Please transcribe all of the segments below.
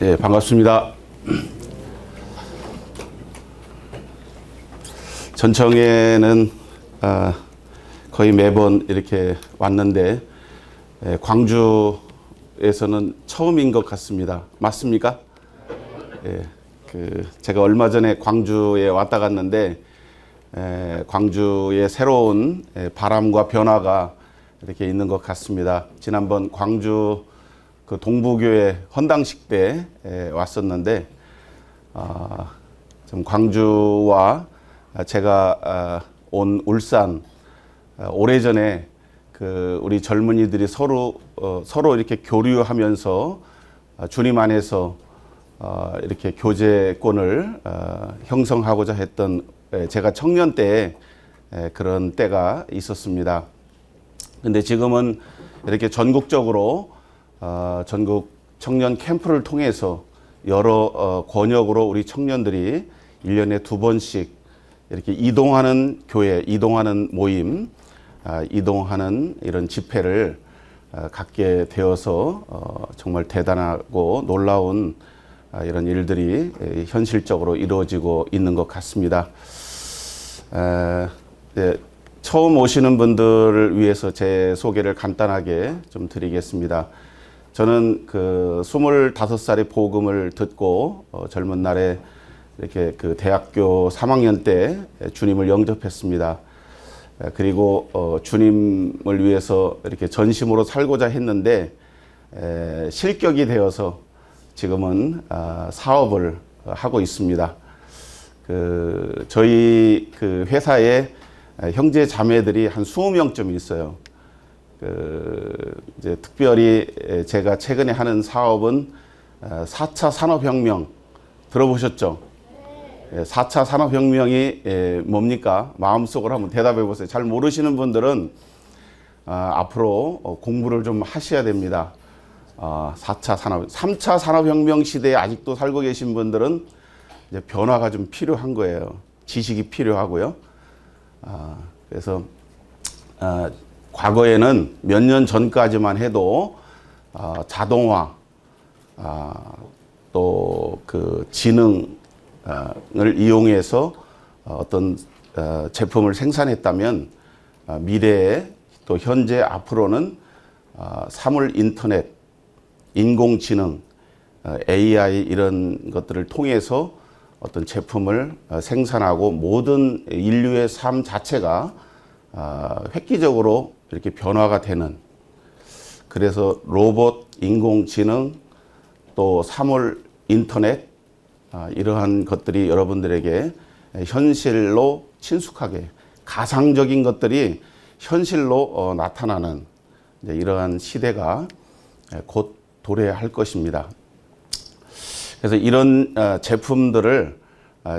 예, 반갑습니다. 전청에는 거의 매번 이렇게 왔는데 광주에서는 처음인 것 같습니다. 맞습니까? 예, 제가 얼마 전에 광주에 왔다 갔는데 광주의 새로운 바람과 변화가 이렇게 있는 것 같습니다. 지난번 광주 그 동부교회 헌당식 때 왔었는데 좀 광주와 제가 온 울산 오래전에 그 우리 젊은이들이 서로 이렇게 교류하면서 주님 안에서 이렇게 교제권을 형성하고자 했던 제가 청년 때 그런 때가 있었습니다. 근데 지금은 이렇게 전국적으로 전국 청년 캠프를 통해서 여러 권역으로 우리 청년들이 1년에 2번씩 이렇게 이동하는 교회, 이동하는 모임, 이동하는 이런 집회를 갖게 되어서 정말 대단하고 놀라운 이런 일들이 현실적으로 이루어지고 있는 것 같습니다. 네, 처음 오시는 분들을 위해서 제 소개를 간단하게 좀 드리겠습니다. 저는 그 25살의 복음을 듣고 젊은 날에 이렇게 그 대학교 3학년 때 주님을 영접했습니다. 그리고 주님을 위해서 이렇게 전심으로 살고자 했는데 실격이 되어서 지금은 사업을 하고 있습니다. 저희 그 회사에 형제 자매들이 한 20명쯤 있어요. 이제 특별히 제가 최근에 하는 사업은 4차 산업혁명 들어보셨죠? 4차 산업혁명이 뭡니까? 마음속으로 한번 대답해 보세요. 잘 모르시는 분들은 앞으로 공부를 좀 하셔야 됩니다. 3차 산업혁명 시대에 아직도 살고 계신 분들은 이제 변화가 좀 필요한 거예요. 지식이 필요하고요. 그래서 과거에는 몇 년 전까지만 해도 자동화 또 그 지능을 이용해서 어떤 제품을 생산했다면 미래에 또 현재 앞으로는 사물 인터넷, 인공지능, AI 이런 것들을 통해서 어떤 제품을 생산하고 모든 인류의 삶 자체가 획기적으로 이렇게 변화가 되는, 그래서 로봇, 인공지능, 또 사물 인터넷 이러한 것들이 여러분들에게 현실로 친숙하게 가상적인 것들이 현실로 나타나는 이러한 시대가 곧 도래할 것입니다. 그래서 이런 제품들을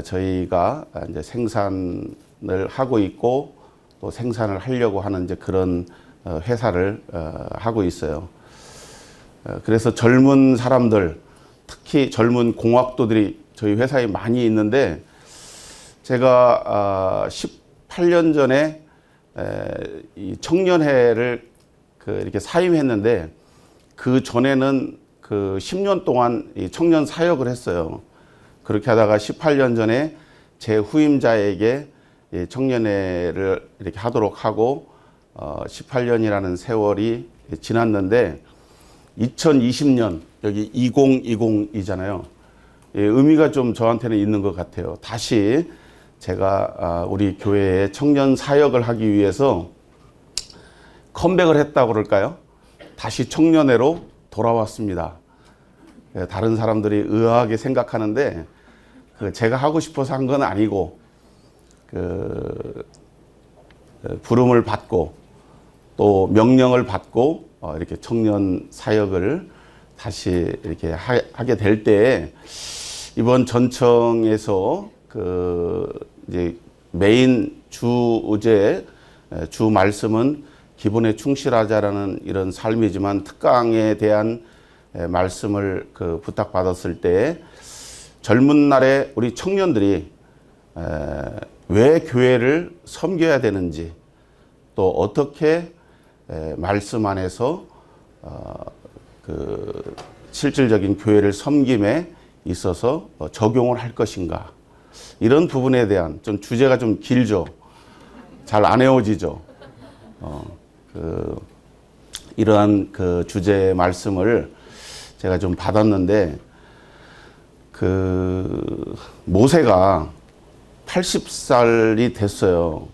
저희가 이제 생산을 하고 있고 또 생산을 하려고 하는 이제 그런 회사를 하고 있어요. 그래서 젊은 사람들, 특히 젊은 공학도들이 저희 회사에 많이 있는데, 제가 18년 전에 이 청년회를 이렇게 사임했는데, 그 전에는 그 10년 동안 이 청년 사역을 했어요. 그렇게 하다가 18년 전에 제 후임자에게 청년회를 이렇게 하도록 하고 18년이라는 세월이 지났는데, 2020년 여기 2020이잖아요. 의미가 좀 저한테는 있는 것 같아요. 다시 제가 우리 교회에 청년 사역을 하기 위해서 컴백을 했다고 그럴까요? 다시 청년회로 돌아왔습니다. 다른 사람들이 의아하게 생각하는데 제가 하고 싶어서 한 건 아니고 부름을 받고 또 명령을 받고 이렇게 청년 사역을 다시 이렇게 하게 될 때에 이번 전청에서 이제 메인 주제 주 말씀은 기본에 충실하자라는 이런 삶이지만, 특강에 대한 말씀을 부탁받았을 때 젊은 날에 우리 청년들이 왜 교회를 섬겨야 되는지, 또 어떻게 말씀 안에서 실질적인 교회를 섬김에 있어서 적용을 할 것인가. 이런 부분에 대한 좀 주제가 좀 길죠. 잘 안 외워지죠. 이러한 그 주제의 말씀을 제가 좀 받았는데, 모세가 80살이 됐어요.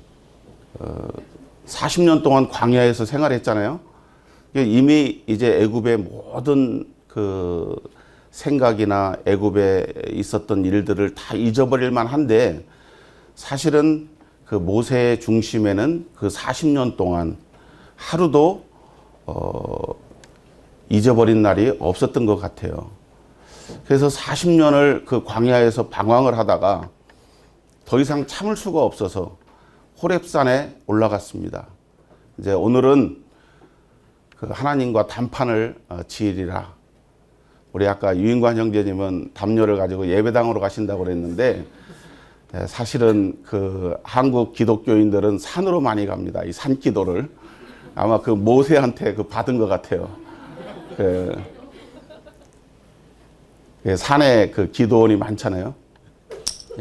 40년 동안 광야에서 생활했잖아요. 이미 이제 애굽의 모든 그 생각이나 애굽에 있었던 일들을 다 잊어버릴 만한데, 사실은 그 모세의 중심에는 그 40년 동안 하루도 잊어버린 날이 없었던 것 같아요. 그래서 40년을 그 광야에서 방황을 하다가 더 이상 참을 수가 없어서 호렙산에 올라갔습니다. 이제 오늘은 그 하나님과 단판을 지으리라. 우리 아까 유인관 형제님은 담요를 가지고 예배당으로 가신다고 그랬는데, 사실은 그 한국 기독교인들은 산으로 많이 갑니다. 이 산기도를. 아마 그 모세한테 그 받은 것 같아요. 산에 그 기도원이 많잖아요.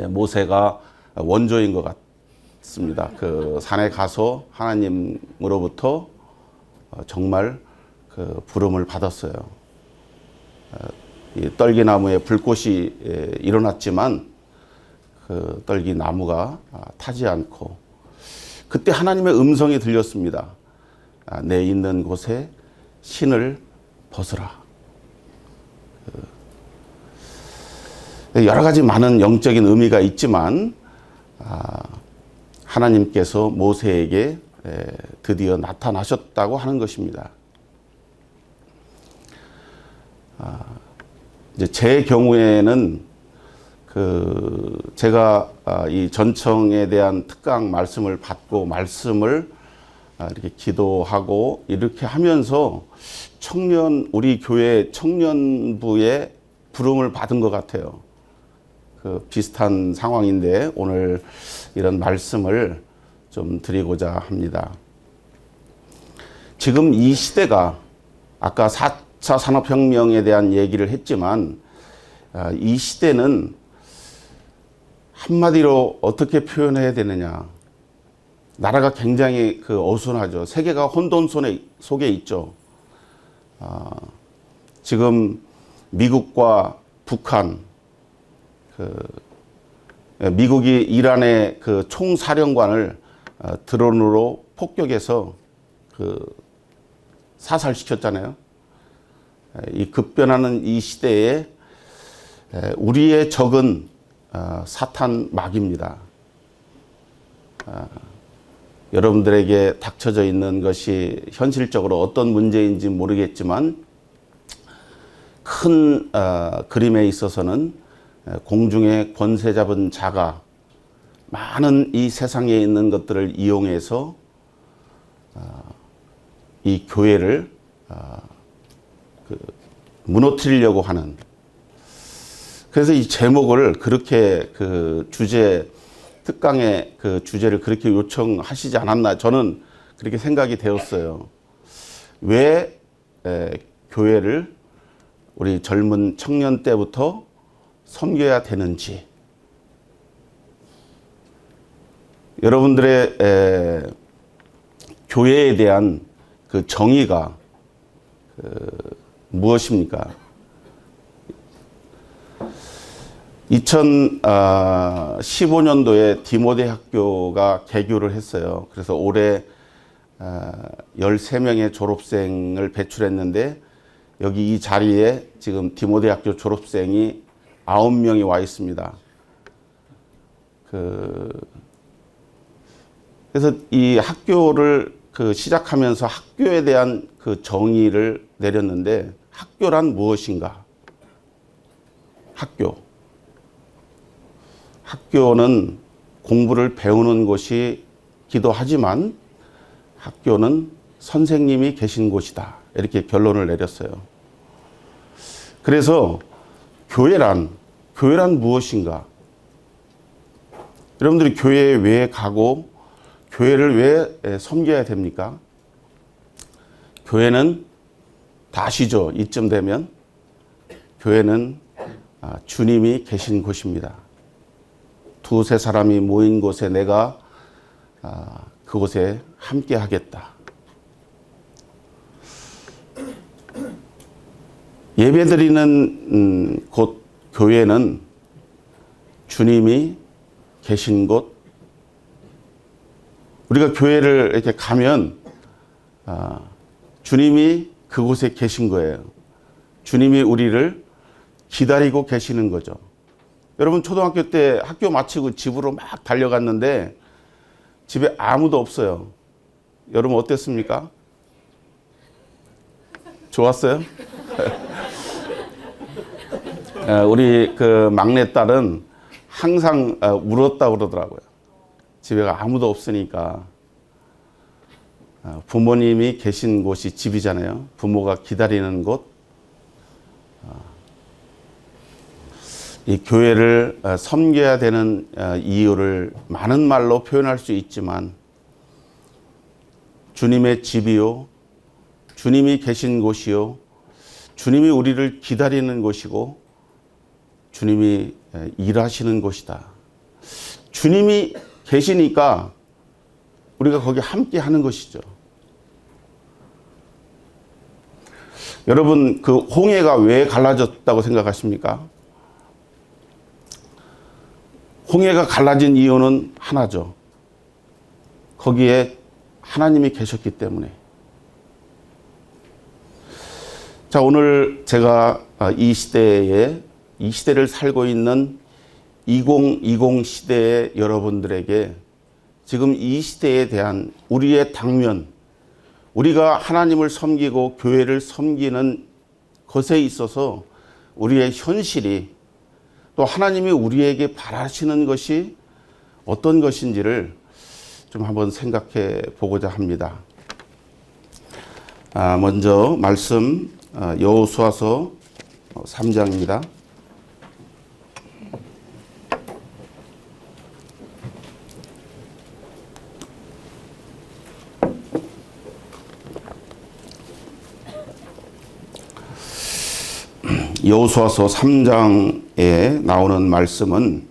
모세가 원조인 것 같습니다. 그 산에 가서 하나님으로부터 정말 그 부름을 받았어요. 이 떨기나무에 불꽃이 일어났지만 그 떨기나무가 타지 않고, 그때 하나님의 음성이 들렸습니다. 내 있는 곳에 신을 벗으라. 여러 가지 많은 영적인 의미가 있지만, 하나님께서 모세에게 드디어 나타나셨다고 하는 것입니다. 이제 제 경우에는 제가 이 전청에 대한 특강 말씀을 받고 말씀을 이렇게 기도하고 이렇게 하면서 우리 교회 청년부의 부름을 받은 것 같아요. 그 비슷한 상황인데 오늘 이런 말씀을 좀 드리고자 합니다. 지금 이 시대가 아까 4차 산업혁명에 대한 얘기를 했지만, 이 시대는 한마디로 어떻게 표현해야 되느냐. 나라가 굉장히 어수선하죠. 세계가 혼돈 속에 있죠. 지금 미국과 북한, 미국이 이란의 그 총사령관을 드론으로 폭격해서 사살시켰잖아요. 이 급변하는 이 시대에 우리의 적은 사탄 마귀입니다. 여러분들에게 닥쳐져 있는 것이 현실적으로 어떤 문제인지 모르겠지만, 큰 그림에 있어서는 공중에 권세 잡은 자가 많은 이 세상에 있는 것들을 이용해서 이 교회를 무너뜨리려고 하는, 그래서 이 제목을 그렇게 특강의 주제를 그렇게 요청하시지 않았나, 저는 그렇게 생각이 되었어요. 왜 교회를 우리 젊은 청년 때부터 섬겨야 되는지, 여러분들의 교회에 대한 그 정의가 무엇입니까? 2015년도에 디모데 학교가 개교를 했어요. 그래서 올해 13명의 졸업생을 배출했는데, 여기 이 자리에 지금 디모데 학교 졸업생이 9명이 와 있습니다. 그래서 이 학교를 시작하면서 학교에 대한 그 정의를 내렸는데, 학교란 무엇인가? 학교는 공부를 배우는 곳이기도 하지만 학교는 선생님이 계신 곳이다. 이렇게 결론을 내렸어요. 그래서 교회란 무엇인가? 여러분들이 교회에 왜 가고 교회를 왜 섬겨야 됩니까? 교회는 다 아시죠? 이쯤 되면 교회는 주님이 계신 곳입니다. 두세 사람이 모인 곳에 내가 그곳에 함께 하겠다. 예배드리는 곳 교회는 주님이 계신 곳. 우리가 교회를 이렇게 가면 주님이 그곳에 계신 거예요. 주님이 우리를 기다리고 계시는 거죠. 여러분 초등학교 때 학교 마치고 집으로 막 달려갔는데 집에 아무도 없어요. 여러분 어땠습니까? 좋았어요? 우리 그 막내딸은 항상 울었다고 그러더라고요. 집에가 아무도 없으니까. 부모님이 계신 곳이 집이잖아요. 부모가 기다리는 곳. 이 교회를 섬겨야 되는 이유를 많은 말로 표현할 수 있지만 주님의 집이요, 주님이 계신 곳이요, 주님이 우리를 기다리는 곳이고 주님이 일하시는 곳이다. 주님이 계시니까 우리가 거기 함께 하는 것이죠. 여러분 그 홍해가 왜 갈라졌다고 생각하십니까? 홍해가 갈라진 이유는 하나죠. 거기에 하나님이 계셨기 때문에. 자, 오늘 제가 이 시대를 살고 있는 2020 시대의 여러분들에게 지금 이 시대에 대한 우리의 당면, 우리가 하나님을 섬기고 교회를 섬기는 것에 있어서 우리의 현실이 또 하나님이 우리에게 바라시는 것이 어떤 것인지를 좀 한번 생각해 보고자 합니다. 먼저 말씀 여호수아서 3장입니다. 여호수아서 3장에 나오는 말씀은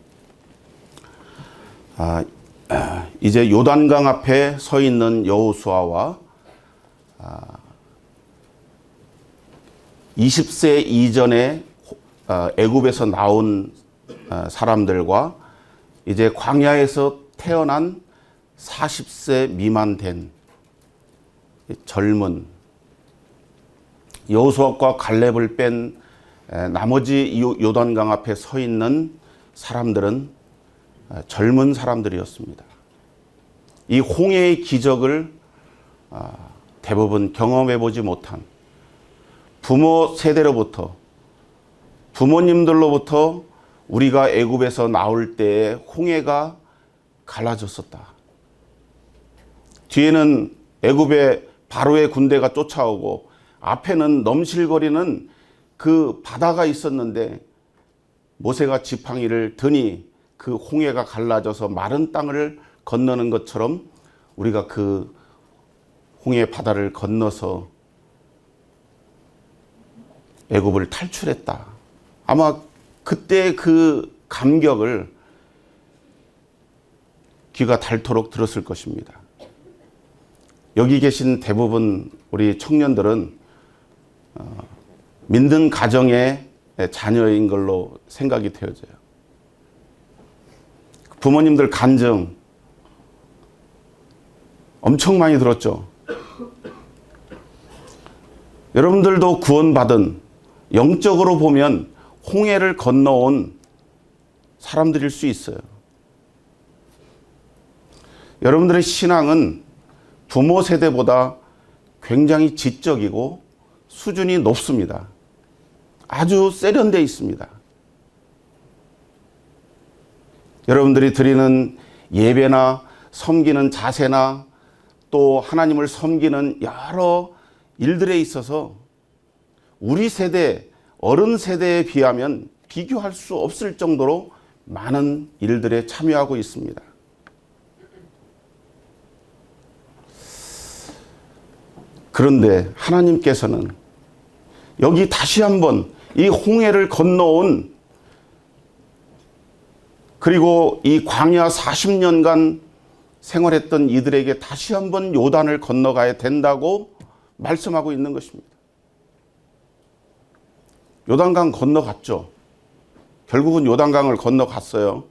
이제 요단강 앞에 서 있는 여호수아와 20세 이전에 애굽에서 나온 사람들과 이제 광야에서 태어난 40세 미만 된 젊은 여호수아과 갈렙을 뺀 나머지 요단강 앞에 서 있는 사람들은 젊은 사람들이었습니다. 이 홍해의 기적을 대부분 경험해 보지 못한 부모 세대로부터 부모님들로부터 우리가 애굽에서 나올 때에 홍해가 갈라졌었다. 뒤에는 애굽의 바로의 군대가 쫓아오고 앞에는 넘실거리는 그 바다가 있었는데 모세가 지팡이를 드니 그 홍해가 갈라져서 마른 땅을 건너는 것처럼 우리가 그 홍해 바다를 건너서 애굽을 탈출했다. 아마 그때 그 감격을 귀가 닳도록 들었을 것입니다. 여기 계신 대부분 우리 청년들은 믿는 가정의 자녀인 걸로 생각이 되어져요. 부모님들 간증 엄청 많이 들었죠. 여러분들도 구원받은 영적으로 보면 홍해를 건너온 사람들일 수 있어요. 여러분들의 신앙은 부모 세대보다 굉장히 지적이고 수준이 높습니다. 아주 세련되어 있습니다. 여러분들이 드리는 예배나 섬기는 자세나 또 하나님을 섬기는 여러 일들에 있어서 우리 세대, 어른 세대에 비하면 비교할 수 없을 정도로 많은 일들에 참여하고 있습니다. 그런데 하나님께서는 여기 다시 한번 이 홍해를 건너온, 그리고 이 광야 40년간 생활했던 이들에게 다시 한번 요단을 건너가야 된다고 말씀하고 있는 것입니다. 요단강 건너갔죠. 결국은 요단강을 건너갔어요.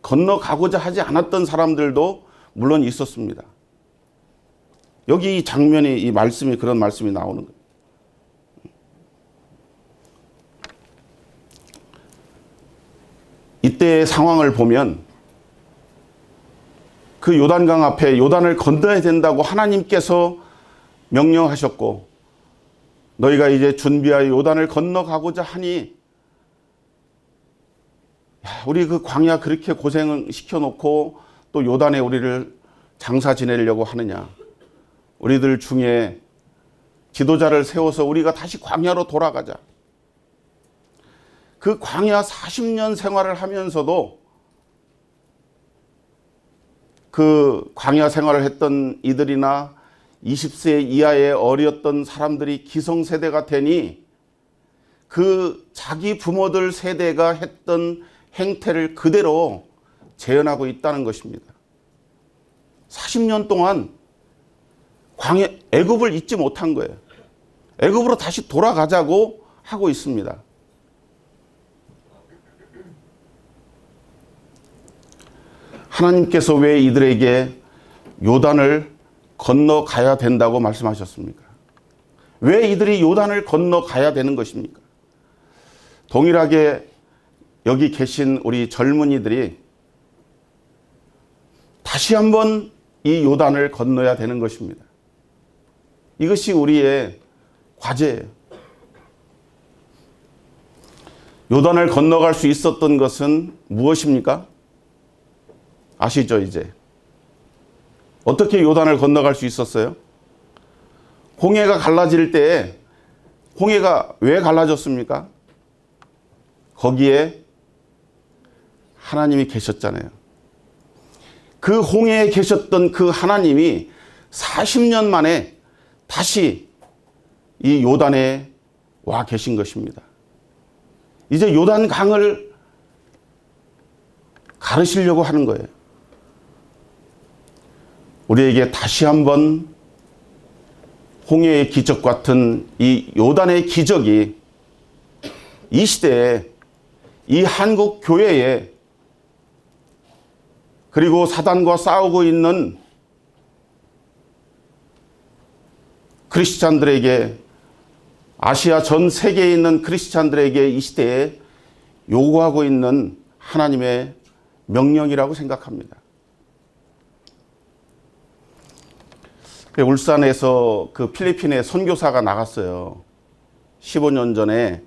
건너가고자 하지 않았던 사람들도 물론 있었습니다. 여기 이 장면이, 이 말씀이, 그런 말씀이 나오는 거예요. 이때의 상황을 보면 그 요단강 앞에 요단을 건너야 된다고 하나님께서 명령하셨고, 너희가 이제 준비하여 요단을 건너가고자 하니, 우리 그 광야 그렇게 고생을 시켜놓고 또 요단에 우리를 장사 지내려고 하느냐. 우리들 중에 지도자를 세워서 우리가 다시 광야로 돌아가자. 그 광야 40년 생활을 하면서도 그 광야 생활을 했던 이들이나 20세 이하의 어렸던 사람들이 기성세대가 되니 그 자기 부모들 세대가 했던 행태를 그대로 재현하고 있다는 것입니다. 40년 동안 광야, 애굽을 잊지 못한 거예요. 애굽으로 다시 돌아가자고 하고 있습니다. 하나님께서 왜 이들에게 요단을 건너가야 된다고 말씀하셨습니까? 왜 이들이 요단을 건너가야 되는 것입니까? 동일하게 여기 계신 우리 젊은이들이 다시 한번 이 요단을 건너야 되는 것입니다. 이것이 우리의 과제예요. 요단을 건너갈 수 있었던 것은 무엇입니까? 아시죠, 이제? 어떻게 요단을 건너갈 수 있었어요? 홍해가 갈라질 때, 홍해가 왜 갈라졌습니까? 거기에 하나님이 계셨잖아요. 그 홍해에 계셨던 그 하나님이 40년 만에 다시 이 요단에 와 계신 것입니다. 이제 요단 강을 가르시려고 하는 거예요. 우리에게 다시 한번 홍해의 기적 같은 이 요단의 기적이 이 시대에, 이 한국 교회에, 그리고 사단과 싸우고 있는 크리스찬들에게, 아시아 전 세계에 있는 크리스찬들에게 이 시대에 요구하고 있는 하나님의 명령이라고 생각합니다. 울산에서 그 필리핀에 선교사가 나갔어요. 15년 전에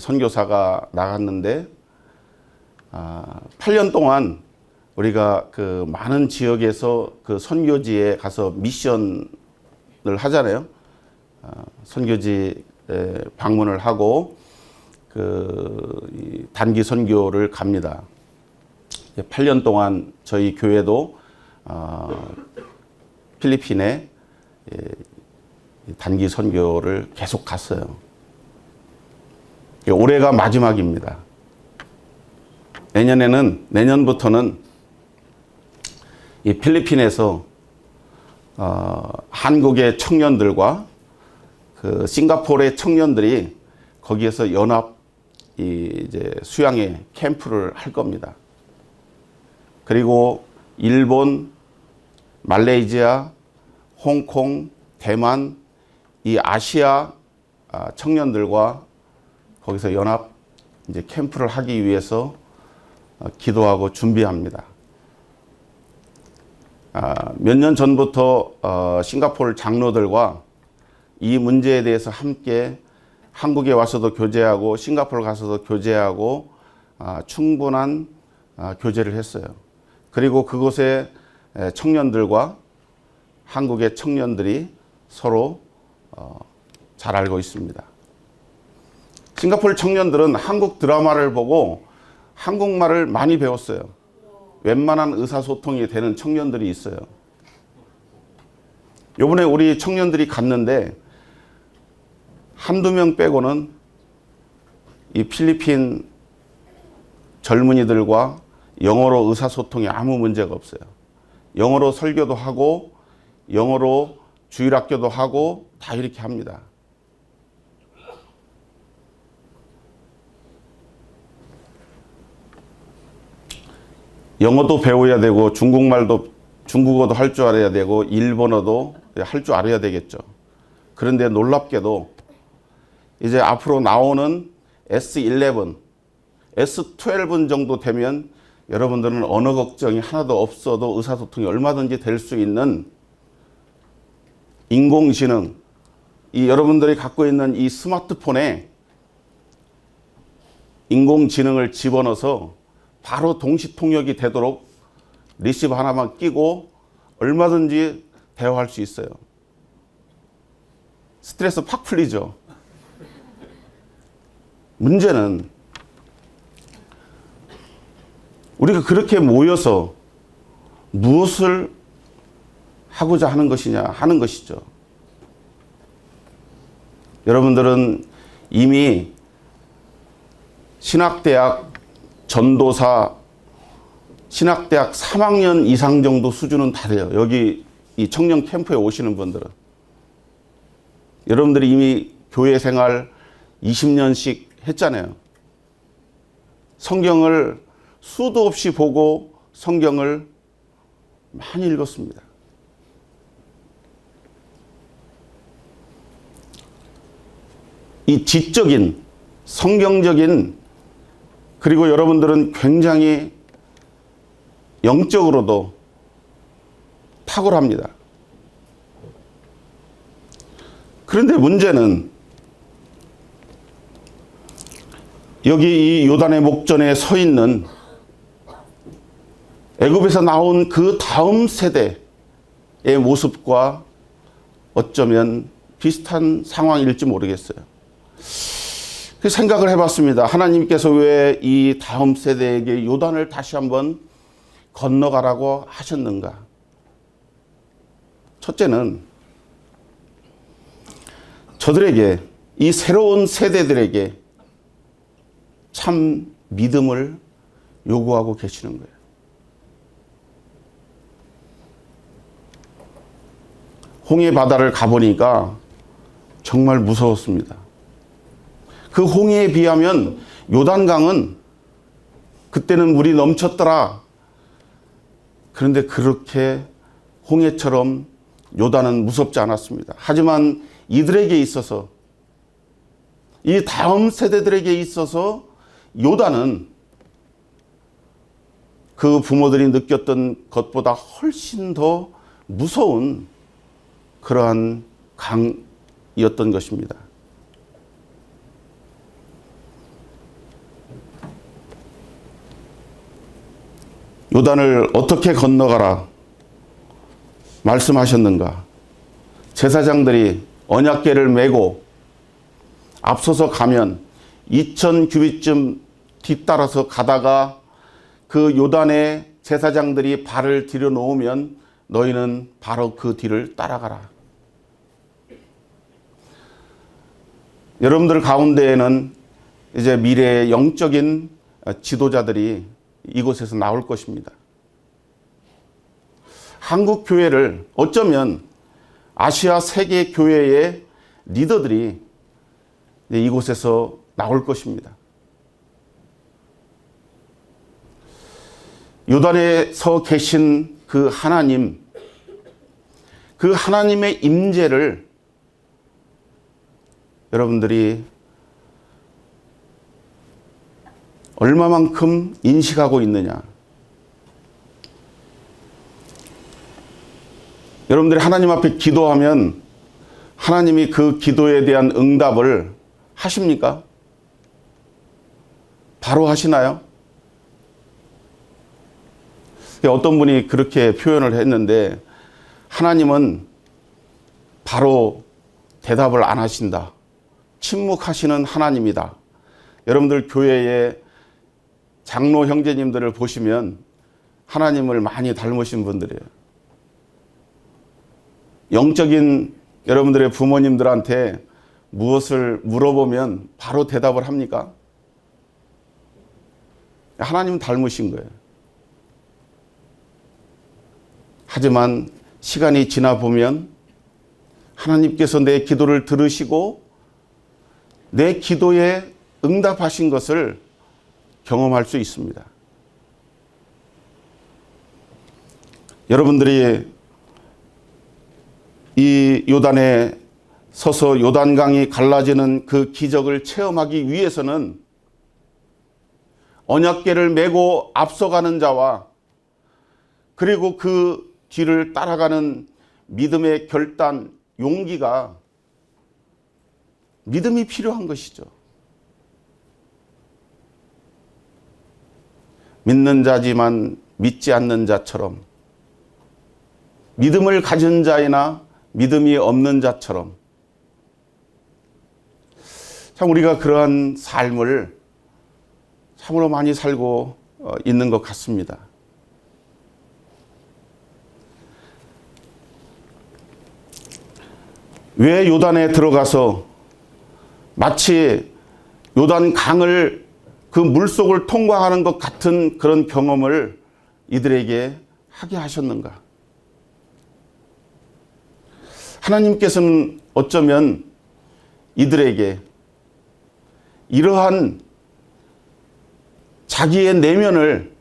선교사가 나갔는데 8년 동안 우리가 그 많은 지역에서 그 선교지에 가서 미션을 하잖아요. 선교지 방문을 하고 그 단기 선교를 갑니다. 8년 동안 저희 교회도 필리핀에 단기 선교를 계속 갔어요. 올해가 마지막입니다. 내년부터는 이 필리핀에서 한국의 청년들과 그 싱가포르의 청년들이 거기에서 연합 이제 수양회 캠프를 할 겁니다. 그리고 일본, 말레이시아, 홍콩, 대만, 이 아시아 청년들과 거기서 연합 이제 캠프를 하기 위해서 기도하고 준비합니다. 몇 년 전부터 싱가포르 장로들과 이 문제에 대해서 함께 한국에 와서도 교제하고 싱가포르 가서도 교제하고 충분한 교제를 했어요. 그리고 그곳에 청년들과 한국의 청년들이 서로 잘 알고 있습니다. 싱가포르 청년들은 한국 드라마를 보고 한국말을 많이 배웠어요. 웬만한 의사소통이 되는 청년들이 있어요. 요번에 우리 청년들이 갔는데 한두 명 빼고는 이 필리핀 젊은이들과 영어로 의사소통에 아무 문제가 없어요. 영어로 설교도 하고 영어로 주일학교도 하고 다 이렇게 합니다. 영어도 배워야 되고 중국어도 할 줄 알아야 되고 일본어도 할 줄 알아야 되겠죠. 그런데 놀랍게도 이제 앞으로 나오는 S11, S12 정도 되면 여러분들은 언어 걱정이 하나도 없어도 의사소통이 얼마든지 될 수 있는 인공지능, 이 여러분들이 갖고 있는 이 스마트폰에 인공지능을 집어넣어서 바로 동시통역이 되도록 리시버 하나만 끼고 얼마든지 대화할 수 있어요. 스트레스 팍 풀리죠. 문제는 우리가 그렇게 모여서 무엇을 하고자 하는 것이냐 하는 것이죠. 여러분들은 이미 신학대학 전도사 신학대학 3학년 이상 정도 수준은 다 돼요. 여기 이 청년 캠프에 오시는 분들은. 여러분들이 이미 교회 생활 20년씩 했잖아요. 성경을 수도 없이 보고 성경을 많이 읽었습니다. 이 지적인, 성경적인, 그리고 여러분들은 굉장히 영적으로도 탁월합니다. 그런데 문제는 여기 이 요단의 목전에 서 있는 애굽에서 나온 그 다음 세대의 모습과 어쩌면 비슷한 상황일지 모르겠어요. 그 생각을 해봤습니다. 하나님께서 왜 이 다음 세대에게 요단을 다시 한번 건너가라고 하셨는가? 첫째는 저들에게, 이 새로운 세대들에게 참 믿음을 요구하고 계시는 거예요. 홍해 바다를 가보니까 정말 무서웠습니다. 그 홍해에 비하면 요단강은 그때는 물이 넘쳤더라. 그런데 그렇게 홍해처럼 요단은 무섭지 않았습니다. 하지만 이들에게 있어서, 이 다음 세대들에게 있어서 요단은 그 부모들이 느꼈던 것보다 훨씬 더 무서운 그러한 강이었던 것입니다. 요단을 어떻게 건너가라 말씀하셨는가? 제사장들이 언약궤를 메고 앞서서 가면 2000규빗쯤 뒤따라서 가다가 그 요단에 제사장들이 발을 들여놓으면 너희는 바로 그 뒤를 따라가라. 여러분들 가운데에는 이제 미래의 영적인 지도자들이 이곳에서 나올 것입니다. 한국 교회를 어쩌면 아시아 세계 교회의 리더들이 이곳에서 나올 것입니다. 요단에 서 계신 그 하나님, 그 하나님의 임재를 여러분들이 얼마만큼 인식하고 있느냐. 여러분들이 하나님 앞에 기도하면 하나님이 그 기도에 대한 응답을 하십니까? 바로 하시나요? 어떤 분이 그렇게 표현을 했는데, 하나님은 바로 대답을 안 하신다. 침묵하시는 하나님이다. 여러분들 교회의 장로 형제님들을 보시면 하나님을 많이 닮으신 분들이에요. 영적인 여러분들의 부모님들한테 무엇을 물어보면 바로 대답을 합니까? 하나님 닮으신 거예요. 하지만 시간이 지나 보면 하나님께서 내 기도를 들으시고 내 기도에 응답하신 것을 경험할 수 있습니다. 여러분들이 이 요단에 서서 요단강이 갈라지는 그 기적을 체험하기 위해서는 언약궤를 메고 앞서가는 자와 그리고 그 뒤를 따라가는 믿음의 결단, 용기가 믿음이 필요한 것이죠. 믿는 자지만 믿지 않는 자처럼, 믿음을 가진 자이나 믿음이 없는 자처럼, 참 우리가 그러한 삶을 참으로 많이 살고 있는 것 같습니다. 왜 요단에 들어가서 마치 요단 강을 그 물속을 통과하는 것 같은 그런 경험을 이들에게 하게 하셨는가? 하나님께서는 어쩌면 이들에게 이러한 자기의 내면을,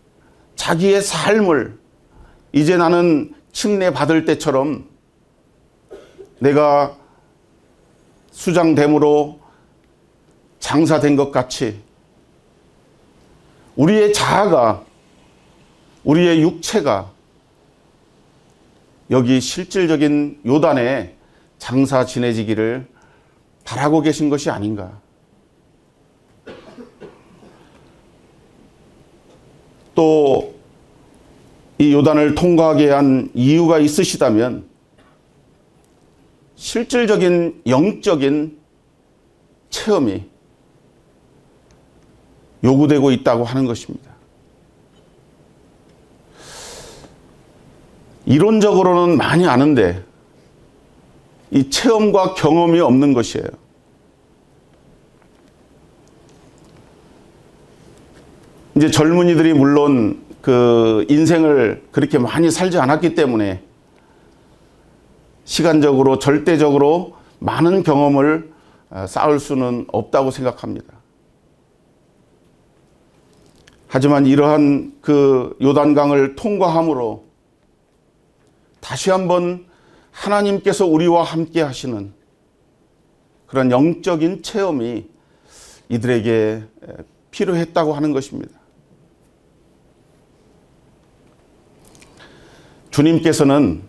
자기의 삶을 이제 나는 칭례받을 때처럼 내가 수장됨으로 장사된 것 같이 우리의 자아가, 우리의 육체가 여기 실질적인 요단에 장사 지내지기를 바라고 계신 것이 아닌가. 또 이 요단을 통과하게 한 이유가 있으시다면 실질적인 영적인 체험이 요구되고 있다고 하는 것입니다. 이론적으로는 많이 아는데 이 체험과 경험이 없는 것이에요. 이제 젊은이들이 물론 그 인생을 그렇게 많이 살지 않았기 때문에 시간적으로 절대적으로 많은 경험을 쌓을 수는 없다고 생각합니다. 하지만 이러한 그 요단강을 통과함으로 다시 한번 하나님께서 우리와 함께 하시는 그런 영적인 체험이 이들에게 필요했다고 하는 것입니다. 주님께서는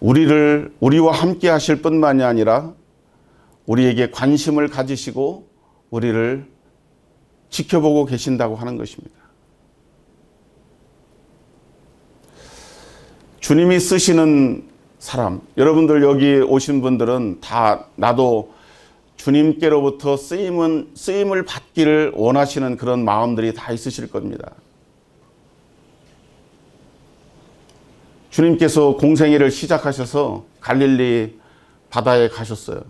우리와 함께 하실 뿐만이 아니라 우리에게 관심을 가지시고 우리를 지켜보고 계신다고 하는 것입니다. 주님이 쓰시는 사람, 여러분들 여기 오신 분들은 다 나도 주님께로부터 쓰임을 받기를 원하시는 그런 마음들이 다 있으실 겁니다. 주님께서 공생애를 시작하셔서 갈릴리 바다에 가셨어요.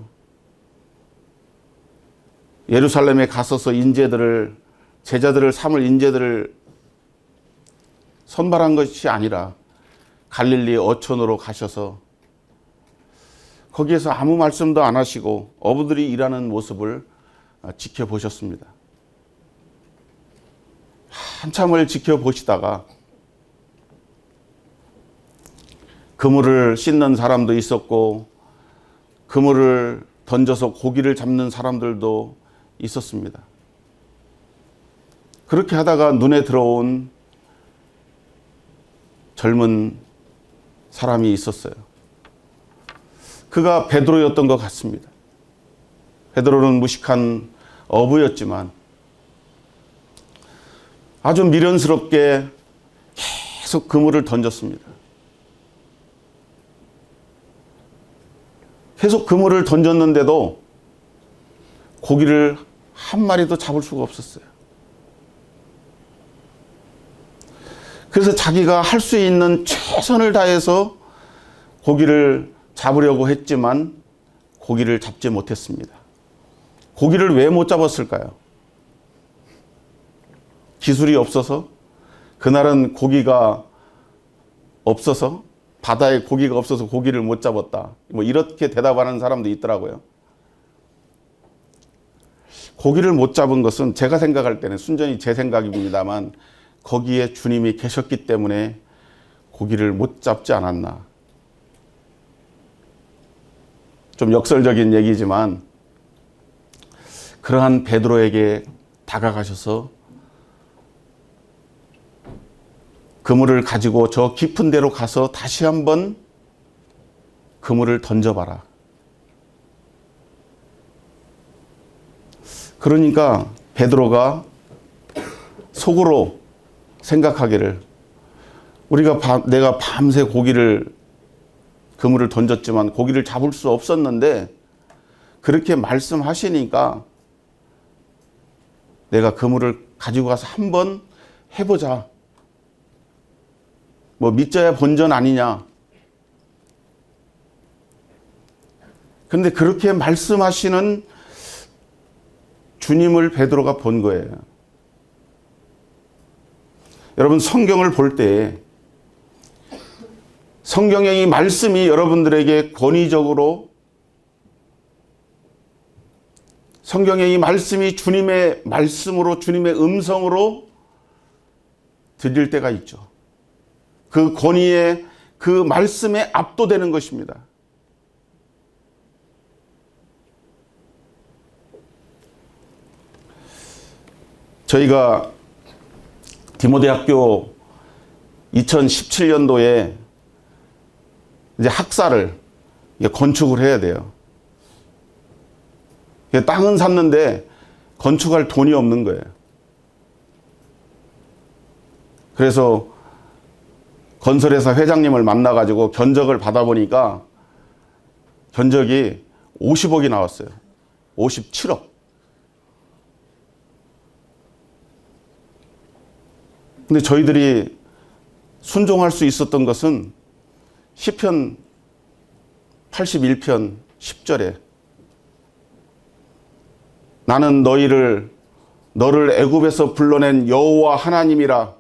예루살렘에 가서서 제자들을 삼을 인재들을 선발한 것이 아니라 갈릴리 어촌으로 가셔서 거기에서 아무 말씀도 안 하시고 어부들이 일하는 모습을 지켜보셨습니다. 한참을 지켜보시다가 그물을 씻는 사람도 있었고 그물을 던져서 고기를 잡는 사람들도 있었습니다. 그렇게 하다가 눈에 들어온 젊은 사람이 있었어요. 그가 베드로였던 것 같습니다. 베드로는 무식한 어부였지만 아주 미련스럽게 계속 그물을 던졌습니다. 계속 그물을 던졌는데도 고기를 한 마리도 잡을 수가 없었어요. 그래서 자기가 할 수 있는 최선을 다해서 고기를 잡으려고 했지만 고기를 잡지 못했습니다. 고기를 왜 못 잡았을까요? 기술이 없어서? 그날은 고기가 없어서? 바다에 고기가 없어서 고기를 못 잡았다. 뭐 이렇게 대답하는 사람도 있더라고요. 고기를 못 잡은 것은 제가 생각할 때는 순전히 제 생각입니다만 거기에 주님이 계셨기 때문에 고기를 못 잡지 않았나. 좀 역설적인 얘기지만 그러한 베드로에게 다가가셔서 그물을 가지고 저 깊은 데로 가서 다시 한번 그물을 던져봐라. 그러니까 베드로가 속으로 생각하기를 내가 밤새 그물을 던졌지만 고기를 잡을 수 없었는데 그렇게 말씀하시니까 내가 그물을 가지고 가서 한번 해보자. 뭐 믿져야 본전 아니냐. 그런데 그렇게 말씀하시는 주님을 베드로가 본 거예요. 여러분 성경을 볼 때 성경의 이 말씀이 여러분들에게 권위적으로 성경의 이 말씀이 주님의 말씀으로 주님의 음성으로 들릴 때가 있죠. 그 권위에 그 말씀에 압도되는 것입니다. 저희가 디모데학교 2017년도에 이제 학사를 건축을 해야 돼요. 땅은 샀는데 건축할 돈이 없는 거예요. 그래서 건설회사 회장님을 만나가지고 견적을 받아보니까 견적이 50억이 나왔어요. 57억. 근데 저희들이 순종할 수 있었던 것은 시편 81편 10절에 나는 너를 애굽에서 불러낸 여호와 하나님이라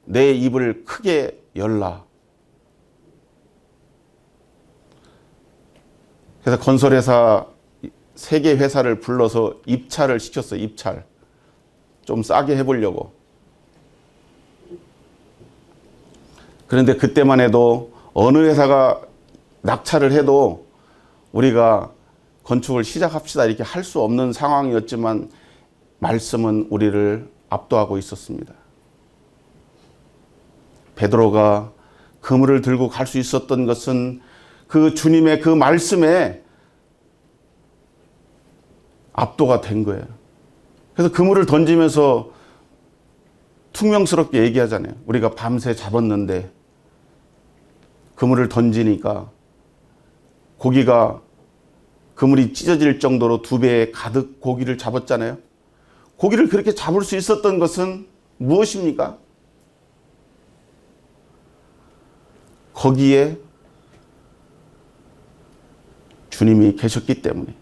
내 입을 크게 열라. 그래서 건설회사 3개 회사를 불러서 입찰을 시켰어요. 입찰. 좀 싸게 해보려고. 그런데 그때만 해도 어느 회사가 낙찰을 해도 우리가 건축을 시작합시다 이렇게 할 수 없는 상황이었지만 말씀은 우리를 압도하고 있었습니다. 베드로가 그물을 들고 갈 수 있었던 것은 그 주님의 그 말씀에 압도가 된 거예요. 그래서 그물을 던지면서 퉁명스럽게 얘기하잖아요. 우리가 밤새 잡았는데 그물을 던지니까 그물이 찢어질 정도로 2배에 가득 고기를 잡았잖아요. 고기를 그렇게 잡을 수 있었던 것은 무엇입니까? 거기에 주님이 계셨기 때문에.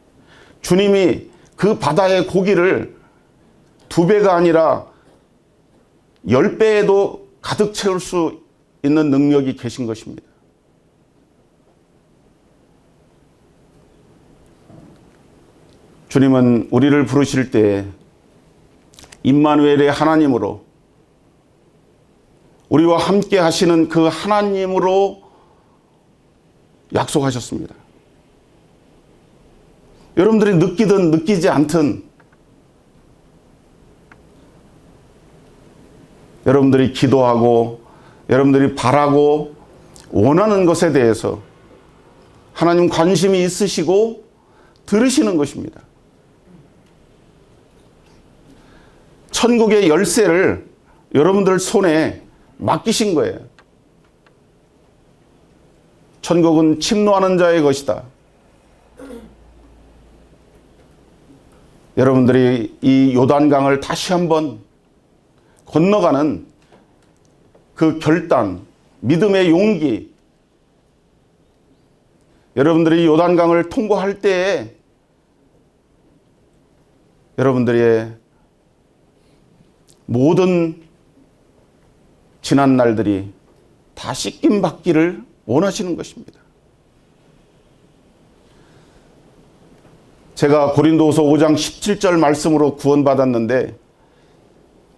주님이 그 바다의 고기를 2배가 아니라 10배에도 가득 채울 수 있는 능력이 계신 것입니다. 주님은 우리를 부르실 때 임마누엘의 하나님으로 우리와 함께 하시는 그 하나님으로 약속하셨습니다. 여러분들이 느끼든 느끼지 않든 여러분들이 기도하고 여러분들이 바라고 원하는 것에 대해서 하나님 관심이 있으시고 들으시는 것입니다. 천국의 열쇠를 여러분들 손에 맡기신 거예요. 천국은 침노하는 자의 것이다. 여러분들이 이 요단강을 다시 한번 건너가는 그 결단, 믿음의 용기, 여러분들이 요단강을 통과할 때에 여러분들의 모든 지난 날들이 다 씻김 받기를 원하시는 것입니다. 제가 고린도후서 5장 17절 말씀으로 구원받았는데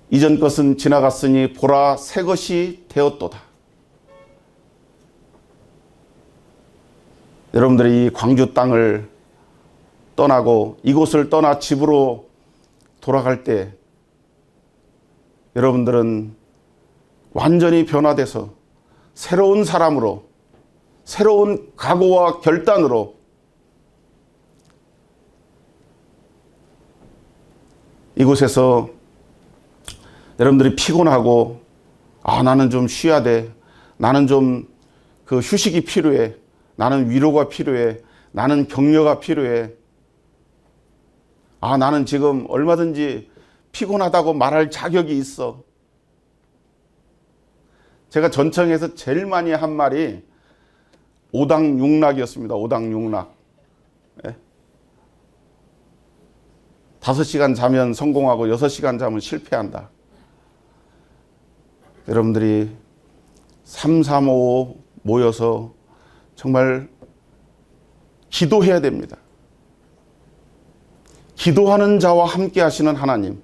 이전 것은 지나갔으니 보라 새 것이 되었도다. 여러분들이 이 광주 땅을 떠나고 이곳을 떠나 집으로 돌아갈 때 여러분들은 완전히 변화돼서 새로운 사람으로, 새로운 각오와 결단으로 이곳에서 여러분들이 피곤하고 나는 좀 쉬어야 돼. 나는 좀 그 휴식이 필요해. 나는 위로가 필요해. 나는 격려가 필요해. 나는 지금 얼마든지 피곤하다고 말할 자격이 있어. 제가 전청에서 제일 많이 한 말이 오당육락이었습니다. 오당육락. 5시간 자면 성공하고 6시간 자면 실패한다. 여러분들이 335 모여서 정말 기도해야 됩니다. 기도하는 자와 함께 하시는 하나님,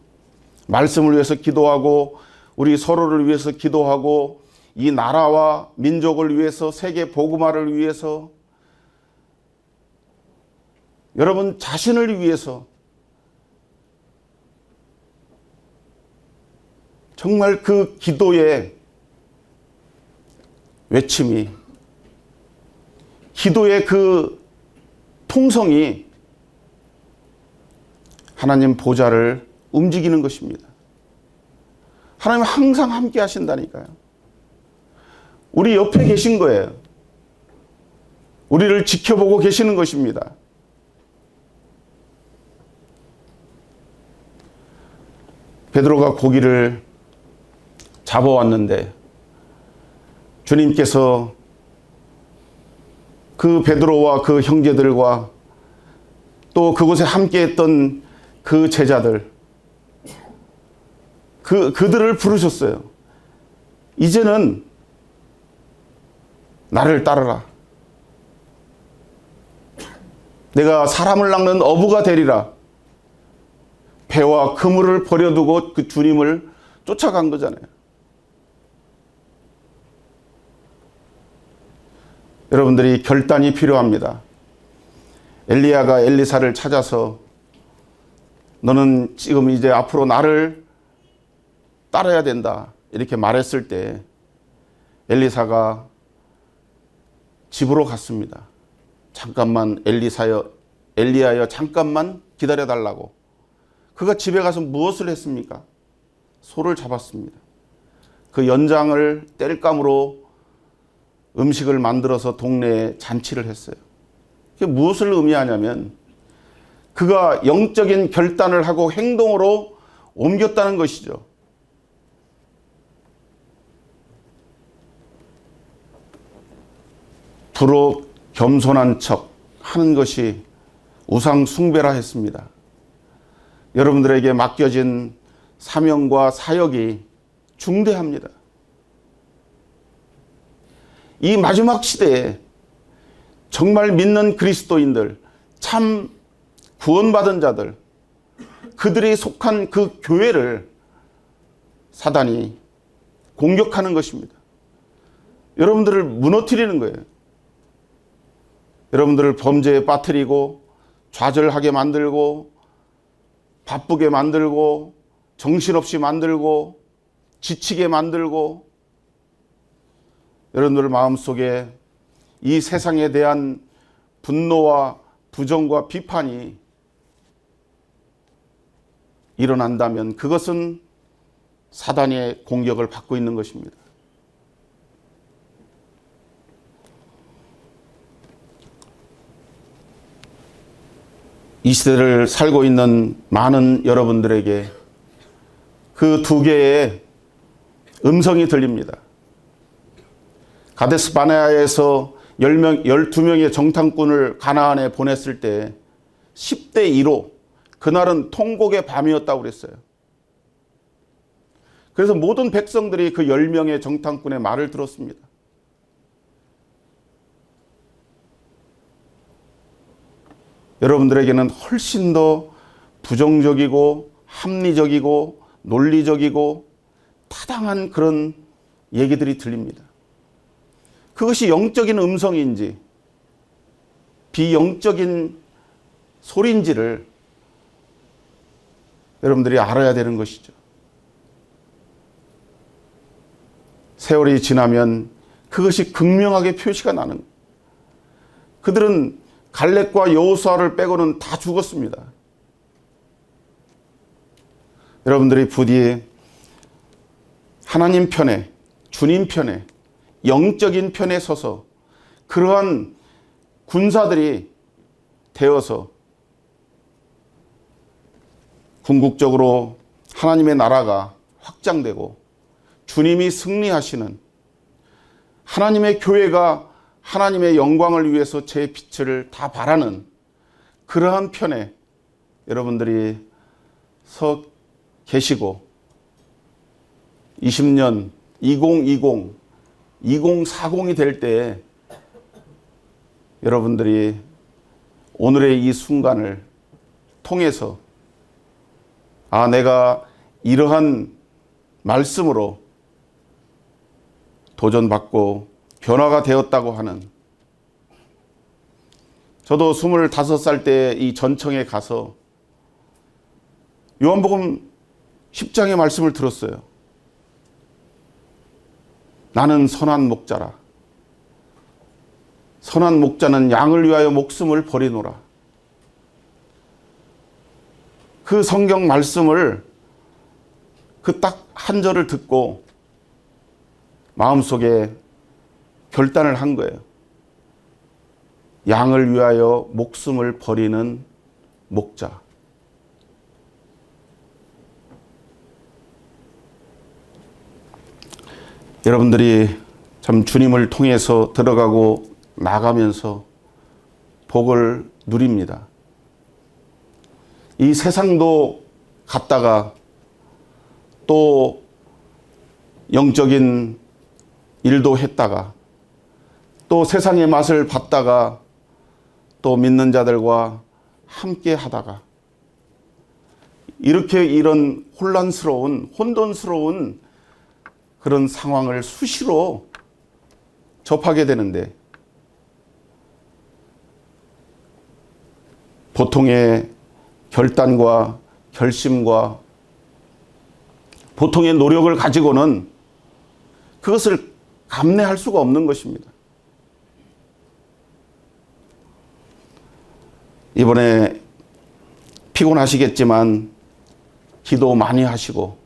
말씀을 위해서 기도하고 우리 서로를 위해서 기도하고 이 나라와 민족을 위해서 세계 복음화를 위해서 여러분 자신을 위해서 정말 그 기도의 외침이, 기도의 그 통성이 하나님 보좌를 움직이는 것입니다. 하나님 항상 함께 하신다니까요. 우리 옆에 계신 거예요. 우리를 지켜보고 계시는 것입니다. 베드로가 고기를 잡아왔는데 주님께서 그 베드로와 그 형제들과 또 그곳에 함께했던 그 제자들, 그들을 부르셨어요. 이제는 나를 따르라. 내가 사람을 낚는 어부가 되리라. 배와 그물을 버려두고 그 주님을 쫓아간 거잖아요. 여러분들이 결단이 필요합니다. 엘리야가 엘리사를 찾아서 너는 지금 이제 앞으로 나를 따라야 된다 이렇게 말했을 때 엘리사가 집으로 갔습니다. 잠깐만 엘리야여 잠깐만 기다려달라고. 그가 집에 가서 무엇을 했습니까? 소를 잡았습니다. 그 연장을 땔감으로 음식을 만들어서 동네에 잔치를 했어요. 그게 무엇을 의미하냐면 그가 영적인 결단을 하고 행동으로 옮겼다는 것이죠. 부록 겸손한 척 하는 것이 우상 숭배라 했습니다. 여러분들에게 맡겨진 사명과 사역이 중대합니다. 이 마지막 시대에 정말 믿는 그리스도인들, 참 구원받은 자들, 그들이 속한 그 교회를 사단이 공격하는 것입니다. 여러분들을 무너뜨리는 거예요. 여러분들을 범죄에 빠뜨리고 좌절하게 만들고 바쁘게 만들고 정신없이 만들고 지치게 만들고 여러분들 마음속에 이 세상에 대한 분노와 부정과 비판이 일어난다면 그것은 사단의 공격을 받고 있는 것입니다. 이 시대를 살고 있는 많은 여러분들에게 그 두 개의 음성이 들립니다. 가데스 바네아에서 12명의 정탐꾼을 가나안에 보냈을 때 10대 2로 그날은 통곡의 밤이었다고 그랬어요. 그래서 모든 백성들이 그 10명의 정탐꾼의 말을 들었습니다. 여러분들에게는 훨씬 더 부정적이고 합리적이고 논리적이고 타당한 그런 얘기들이 들립니다. 그것이 영적인 음성인지 비영적인 소리인지를 여러분들이 알아야 되는 것이죠. 세월이 지나면 그것이 극명하게 표시가 나는 거예요. 그들은 갈렙과 여호수아를 빼고는 다 죽었습니다. 여러분들이 부디 하나님 편에, 주님 편에, 영적인 편에 서서 그러한 군사들이 되어서 궁극적으로 하나님의 나라가 확장되고 주님이 승리하시는 하나님의 교회가 하나님의 영광을 위해서 제 빛을 다 발하는 그러한 편에 여러분들이 서 계시고 20년, 2020, 2040이 될 때 여러분들이 오늘의 이 순간을 통해서 내가 이러한 말씀으로 도전받고 변화가 되었다고 하는, 저도 25살 때 이 전청에 가서 요한복음 10장의 말씀을 들었어요. 나는 선한 목자라. 선한 목자는 양을 위하여 목숨을 버리노라. 그 성경 말씀을 그 딱 한 절을 듣고 마음속에 결단을 한 거예요. 양을 위하여 목숨을 버리는 목자. 여러분들이 참 주님을 통해서 들어가고 나가면서 복을 누립니다. 이 세상도 갔다가 또 영적인 일도 했다가 또 세상의 맛을 봤다가 또 믿는 자들과 함께 하다가 이렇게 이런 혼돈스러운 그런 상황을 수시로 접하게 되는데 보통의 결단과 결심과 보통의 노력을 가지고는 그것을 감내할 수가 없는 것입니다. 이번에 피곤하시겠지만 기도 많이 하시고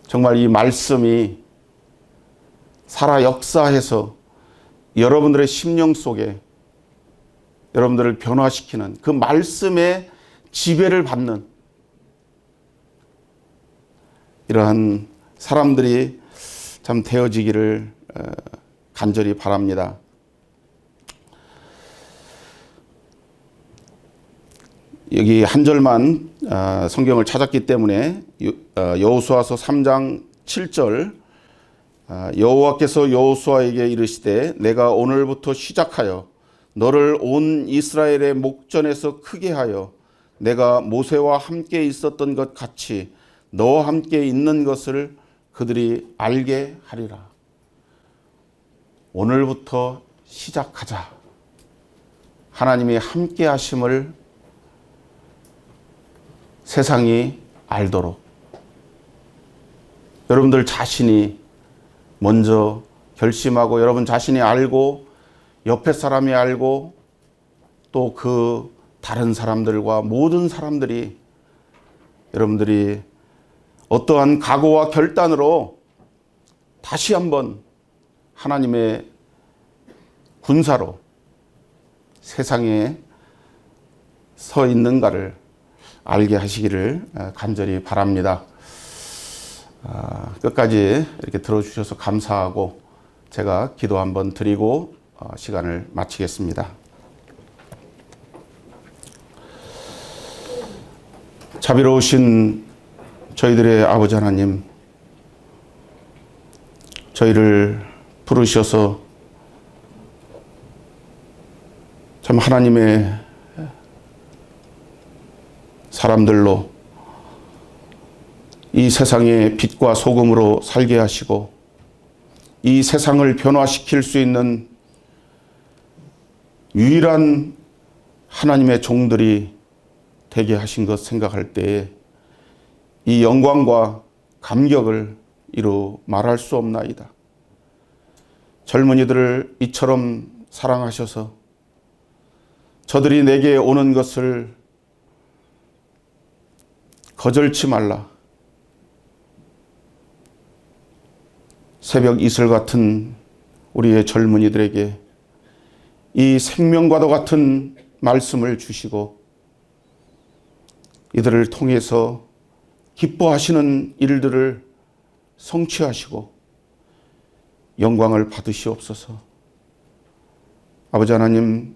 정말 이 말씀이 살아 역사해서 여러분들의 심령 속에 여러분들을 변화시키는 그 말씀의 지배를 받는 이러한 사람들이 참 되어지기를 간절히 바랍니다. 여기 한 절만 성경을 찾았기 때문에 여호수아서 3장 7절 여호와께서 여호수아에게 이르시되 내가 오늘부터 시작하여 너를 온 이스라엘의 목전에서 크게 하여 내가 모세와 함께 있었던 것 같이 너와 함께 있는 것을 그들이 알게 하리라. 오늘부터 시작하자. 하나님의 함께 하심을 세상이 알도록 여러분들 자신이 먼저 결심하고 여러분 자신이 알고 옆에 사람이 알고 또 그 다른 사람들과 모든 사람들이 여러분들이 어떠한 각오와 결단으로 다시 한번 하나님의 군사로 세상에 서 있는가를 알게 하시기를 간절히 바랍니다. 끝까지 이렇게 들어주셔서 감사하고 제가 기도 한번 드리고 시간을 마치겠습니다. 자비로우신 저희들의 아버지 하나님, 저희를 부르셔서 참 하나님의 사람들로 이 세상의 빛과 소금으로 살게 하시고 이 세상을 변화시킬 수 있는 유일한 하나님의 종들이 되게 하신 것 생각할 때에 이 영광과 감격을 이루 말할 수 없나이다. 젊은이들을 이처럼 사랑하셔서 저들이 내게 오는 것을 거절치 말라. 새벽 이슬 같은 우리의 젊은이들에게 이 생명과도 같은 말씀을 주시고 이들을 통해서 기뻐하시는 일들을 성취하시고 영광을 받으시옵소서. 아버지 하나님,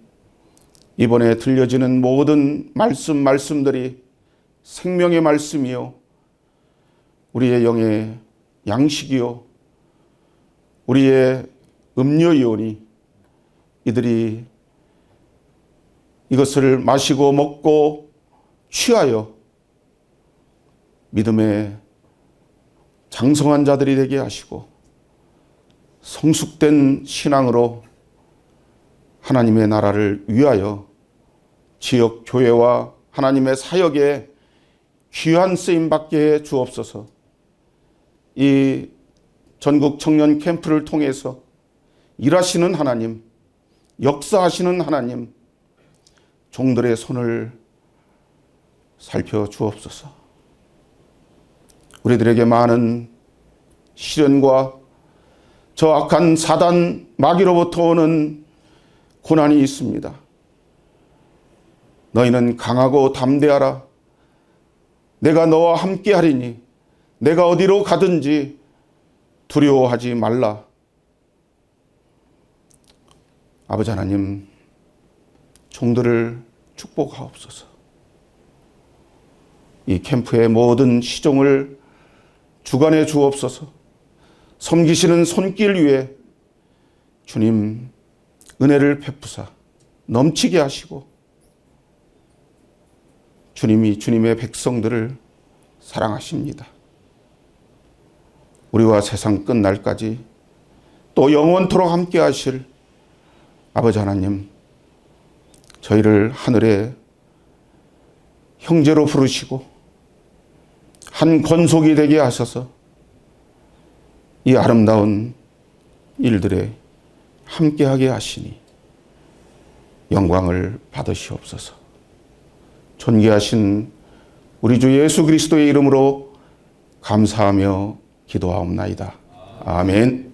이번에 들려지는 모든 말씀들이 생명의 말씀이요 우리의 영의 양식이요 우리의 음료이오니 이들이 이것을 마시고 먹고 취하여 믿음의 장성한 자들이 되게 하시고 성숙된 신앙으로 하나님의 나라를 위하여 지역 교회와 하나님의 사역에 귀한 쓰임 받게 해 주옵소서. 이 전국 청년 캠프를 통해서 일하시는 하나님, 역사하시는 하나님, 종들의 손을 살펴주옵소서. 우리들에게 많은 시련과 저 악한 사단 마귀로부터 오는 고난이 있습니다. 너희는 강하고 담대하라. 내가 너와 함께 하리니 내가 어디로 가든지 두려워하지 말라. 아버지 하나님, 종들을 축복하옵소서. 이 캠프의 모든 시종을 주관해 주옵소서. 섬기시는 손길 위에 주님 은혜를 베푸사 넘치게 하시고 주님이 주님의 백성들을 사랑하십니다. 우리와 세상 끝날까지 또 영원토록 함께 하실 아버지 하나님, 저희를 하늘의 형제로 부르시고 한 권속이 되게 하셔서 이 아름다운 일들에 함께하게 하시니 영광을 받으시옵소서. 존귀하신 우리 주 예수 그리스도의 이름으로 감사하며 기도하옵나이다. 아멘.